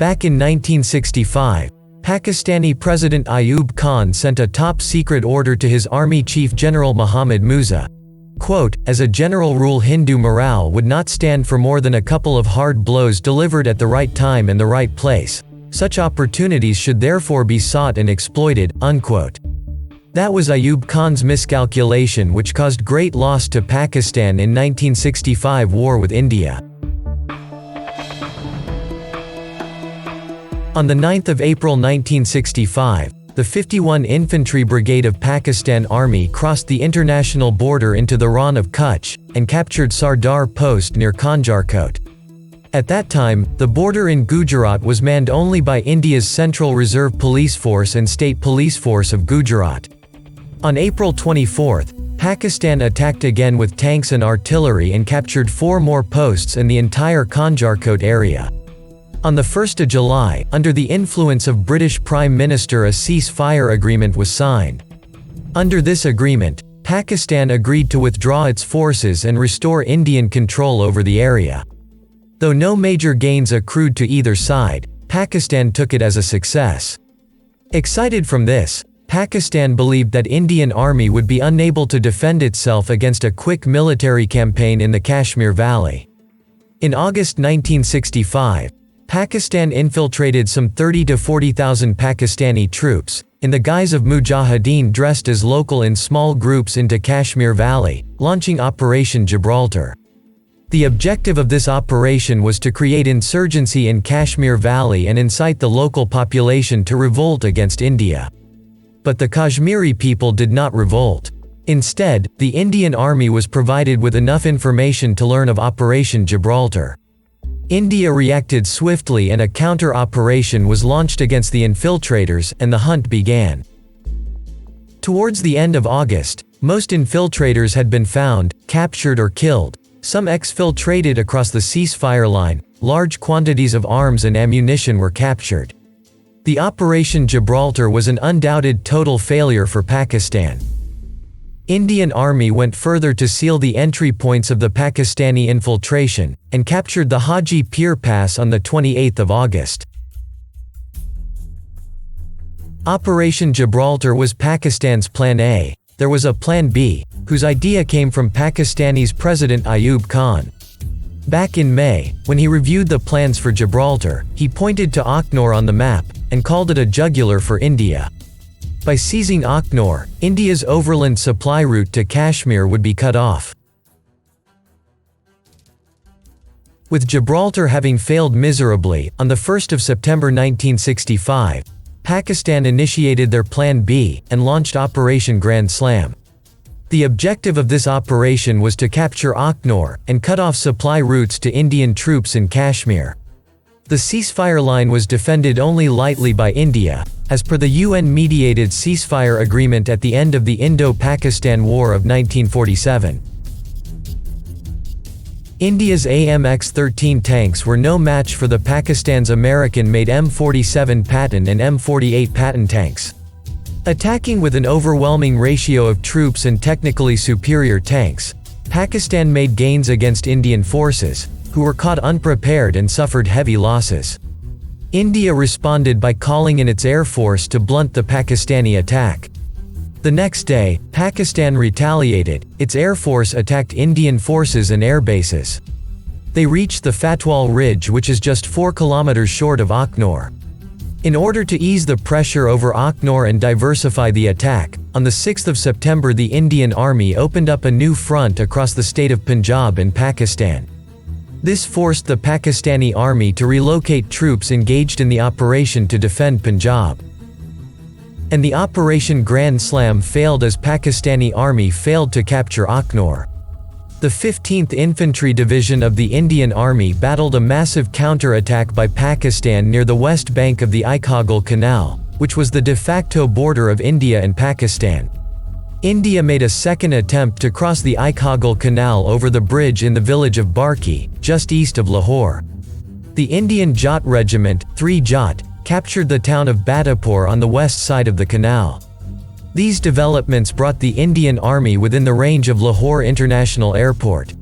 Back in 1965, Pakistani President Ayub Khan sent a top-secret order to his army chief General Muhammad Musa. Quote, "As a general rule, Hindu morale would not stand for more than a couple of hard blows delivered at the right time and the right place. Such opportunities should therefore be sought and exploited." Unquote. That was Ayub Khan's miscalculation, which caused great loss to Pakistan in 1965 war with India. On the 9th of April 1965, the 51 Infantry Brigade of Pakistan Army crossed the international border into the Rann of Kuch, and captured Sardar Post near Khanjarkot. At that time, the border in Gujarat was manned only by India's Central Reserve Police Force and State Police Force of Gujarat. On April 24, Pakistan attacked again with tanks and artillery and captured 4 more posts and the entire Khanjarkot area. On the 1st of July, under the influence of British Prime Minister, a ceasefire agreement was signed. Under this agreement, Pakistan agreed to withdraw its forces and restore Indian control over the area. Though no major gains accrued to either side, Pakistan took it as a success. Excited from this, Pakistan believed that Indian army would be unable to defend itself against a quick military campaign in the Kashmir Valley. In August 1965, Pakistan infiltrated some 30,000 to 40,000 Pakistani troops, in the guise of mujahideen dressed as local, in small groups into Kashmir Valley, launching Operation Gibraltar. The objective of this operation was to create insurgency in Kashmir Valley and incite the local population to revolt against India. But the Kashmiri people did not revolt. Instead, the Indian army was provided with enough information to learn of Operation Gibraltar. India reacted swiftly and a counter-operation was launched against the infiltrators, and the hunt began. Towards the end of August, most infiltrators had been found, captured or killed. Some exfiltrated across the ceasefire line. Large quantities of arms and ammunition were captured. The Operation Gibraltar was an undoubted total failure for Pakistan. Indian Army went further to seal the entry points of the Pakistani infiltration, and captured the Haji Pir Pass on the 28th of August. Operation Gibraltar was Pakistan's Plan A. There was a Plan B, whose idea came from Pakistani's President Ayub Khan. Back in May, when he reviewed the plans for Gibraltar, he pointed to Akhnor on the map, and called it a jugular for India. By seizing Akhnor, India's overland supply route to Kashmir would be cut off. With Gibraltar having failed miserably, on the 1st of September 1965, Pakistan initiated their Plan B, and launched Operation Grand Slam. The objective of this operation was to capture Akhnor, and cut off supply routes to Indian troops in Kashmir. The ceasefire line was defended only lightly by India, as per the UN-mediated ceasefire agreement at the end of the Indo-Pakistan War of 1947. India's AMX-13 tanks were no match for the Pakistan's American-made M47 Patton and M48 Patton tanks. Attacking with an overwhelming ratio of troops and technically superior tanks, Pakistan made gains against Indian forces, who were caught unprepared and suffered heavy losses. India responded by calling in its air force to blunt the Pakistani attack. The next day, Pakistan retaliated. Its air force attacked Indian forces and air bases. They reached the Fatwal Ridge, which is just 4 kilometers short of Akhnor. In order to ease the pressure over Akhnor and diversify the attack, on the 6th of September the Indian Army opened up a new front across the state of Punjab in Pakistan. This forced the Pakistani army to relocate troops engaged in the operation to defend Punjab. And the Operation Grand Slam failed as Pakistani army failed to capture Akhnor. The 15th Infantry Division of the Indian Army battled a massive counter-attack by Pakistan near the west bank of the Ikhagal Canal, which was the de facto border of India and Pakistan. India made a second attempt to cross the Ikhagal Canal over the bridge in the village of Barki, just east of Lahore. The Indian Jat Regiment, 3 Jat, captured the town of Badapur on the west side of the canal. These developments brought the Indian Army within the range of Lahore International Airport.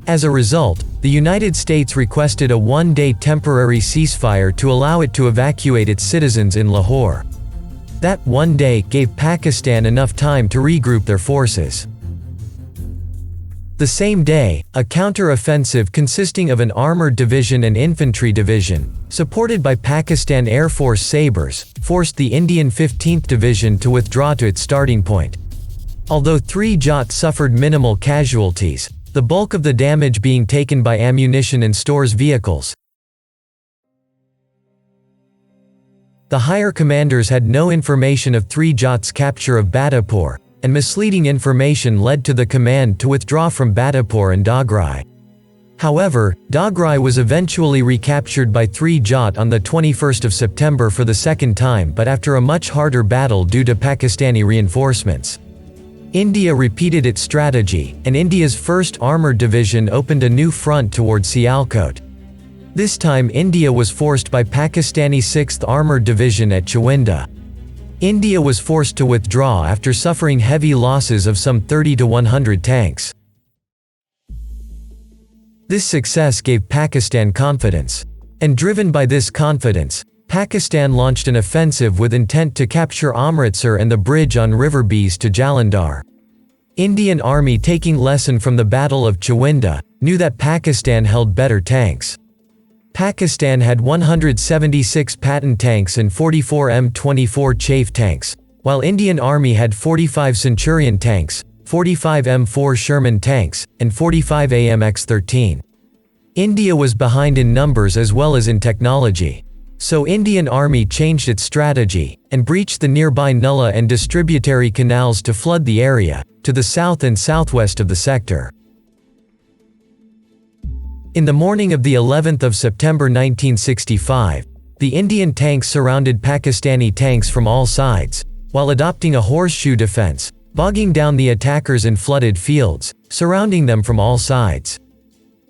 As a result, the United States requested a one-day temporary ceasefire to allow it to evacuate its citizens in Lahore. That one day gave Pakistan enough time to regroup their forces. The same day, a counter-offensive consisting of an armored division and infantry division, supported by Pakistan Air Force Sabers, forced the Indian 15th Division to withdraw to its starting point. Although 3 Jats suffered minimal casualties, the bulk of the damage being taken by ammunition and stores vehicles. The higher commanders had no information of 3 Jats' capture of Badapur, and misleading information led to the command to withdraw from Badapur and Dograi. However, Dograi was eventually recaptured by 3 Jat on the 21st of September for the second time, but after a much harder battle due to Pakistani reinforcements. India repeated its strategy, and India's 1st Armoured Division opened a new front towards Sialkot. This time India was forced by Pakistani 6th Armoured Division at Chawinda. India was forced to withdraw after suffering heavy losses of some 30 to 100 tanks. This success gave Pakistan confidence. And driven by this confidence, Pakistan launched an offensive with intent to capture Amritsar and the bridge on River Bees to Jalandhar. Indian Army, taking lesson from the Battle of Chawinda, knew that Pakistan held better tanks. Pakistan had 176 Patton tanks and 44 M24 Chafe tanks, while Indian Army had 45 Centurion tanks, 45 M4 Sherman tanks, and 45 AMX-13. India was behind in numbers as well as in technology. So Indian Army changed its strategy, and breached the nearby Nulla and distributary canals to flood the area, to the south and southwest of the sector. In the morning of the 11th of September 1965, the Indian tanks surrounded Pakistani tanks from all sides, while adopting a horseshoe defense, bogging down the attackers in flooded fields, surrounding them from all sides.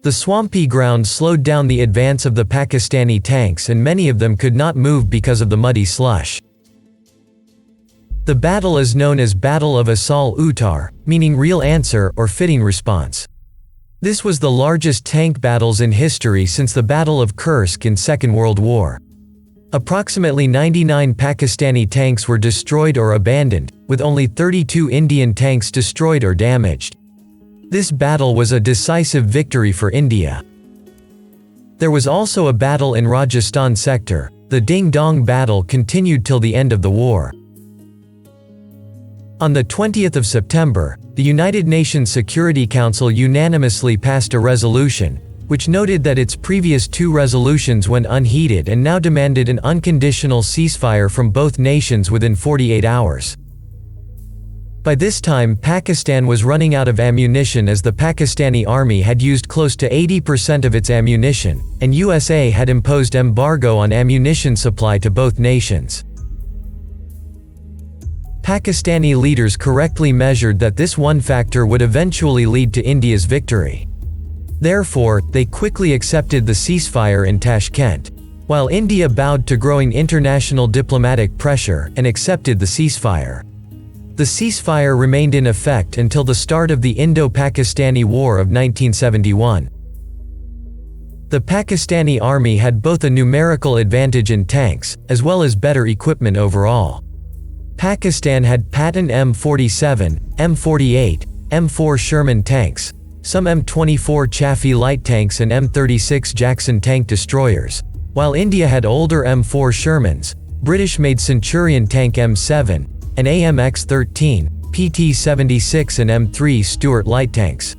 The swampy ground slowed down the advance of the Pakistani tanks, and many of them could not move because of the muddy slush. The battle is known as Battle of Assal Uttar, meaning real answer or fitting response. This was the largest tank battles in history since the Battle of Kursk in Second World War. Approximately 99 Pakistani tanks were destroyed or abandoned, with only 32 Indian tanks destroyed or damaged. This battle was a decisive victory for India. There was also a battle in Rajasthan sector. The Ding Dong battle continued till the end of the war. On the 20th of September, the United Nations Security Council unanimously passed a resolution, which noted that its previous 2 resolutions went unheeded and now demanded an unconditional ceasefire from both nations within 48 hours. By this time, Pakistan was running out of ammunition, as the Pakistani army had used close to 80% of its ammunition, and USA had imposed embargo on ammunition supply to both nations. Pakistani leaders correctly measured that this one factor would eventually lead to India's victory. Therefore, they quickly accepted the ceasefire in Tashkent, while India bowed to growing international diplomatic pressure and accepted the ceasefire. The ceasefire remained in effect until the start of the Indo-Pakistani War of 1971. The Pakistani army had both a numerical advantage in tanks, as well as better equipment overall. Pakistan had Patton M47, M48, M4 Sherman tanks, some M24 Chaffee light tanks and M36 Jackson tank destroyers, while India had older M4 Shermans, British-made Centurion tank M7, and AMX-13, PT-76 and M3 Stuart light tanks.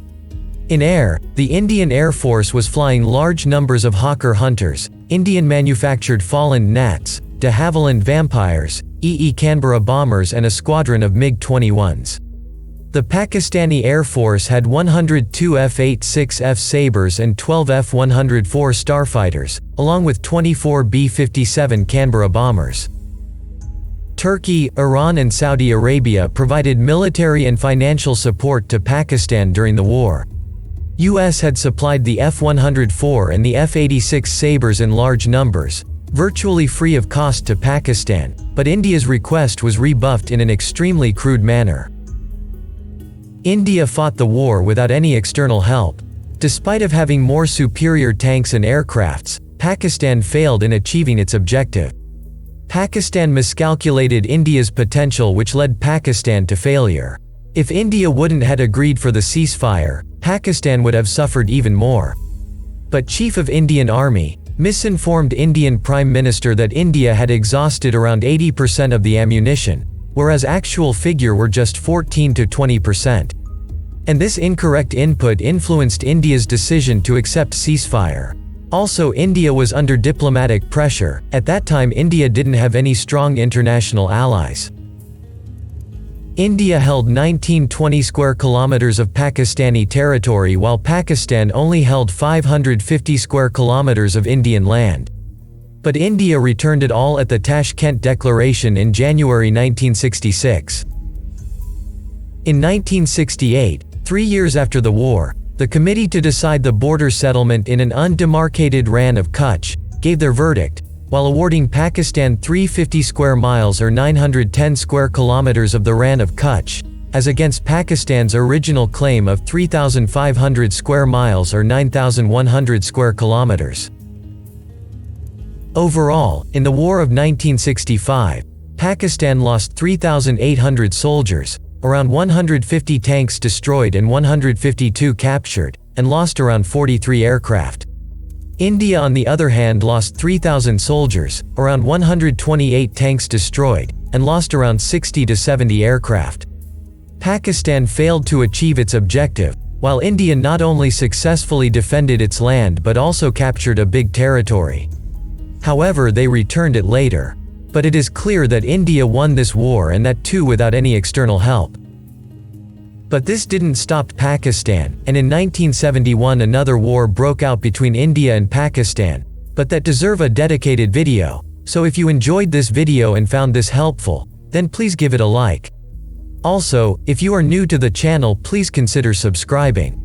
In air, the Indian Air Force was flying large numbers of Hawker Hunters, Indian-manufactured Folland Gnats, de Havilland Vampires, EE Canberra bombers and a squadron of MiG-21s. The Pakistani Air Force had 102 F-86F Sabers and 12 F-104 Starfighters, along with 24 B-57 Canberra bombers. Turkey, Iran and Saudi Arabia provided military and financial support to Pakistan during the war. US had supplied the F-104 and the F-86 Sabers in large numbers, virtually free of cost to Pakistan, but India's request was rebuffed in an extremely crude manner. India fought the war without any external help. Despite of having more superior tanks and aircrafts, Pakistan failed in achieving its objective. Pakistan miscalculated India's potential, which led Pakistan to failure. If India wouldn't had agreed for the ceasefire, Pakistan would have suffered even more. But Chief of Indian Army misinformed Indian Prime Minister that India had exhausted around 80% of the ammunition, whereas actual figure were just 14 to 20%. And this incorrect input influenced India's decision to accept ceasefire. Also, India was under diplomatic pressure. At that time, India didn't have any strong international allies. India held 1920 square kilometers of Pakistani territory, while Pakistan only held 550 square kilometers of Indian land. But India returned it all at the Tashkent Declaration in January 1966. In 1968, 3 years after the war, the committee to decide the border settlement in an undemarcated Rann of Kuch gave their verdict, while awarding Pakistan 350 square miles or 910 square kilometers of the Rann of Kuch, as against Pakistan's original claim of 3,500 square miles or 9,100 square kilometers. Overall, in the War of 1965, Pakistan lost 3,800 soldiers, around 150 tanks destroyed and 152 captured, and lost around 43 aircraft. India, on the other hand, lost 3,000 soldiers, around 128 tanks destroyed, and lost around 60 to 70 aircraft. Pakistan failed to achieve its objective, while India not only successfully defended its land but also captured a big territory. However, they returned it later. But it is clear that India won this war, and that too without any external help. But this didn't stop Pakistan, and in 1971 another war broke out between India and Pakistan, but that deserve a dedicated video. So if you enjoyed this video and found this helpful, then please give it a like. Also, if you are new to the channel, please consider subscribing.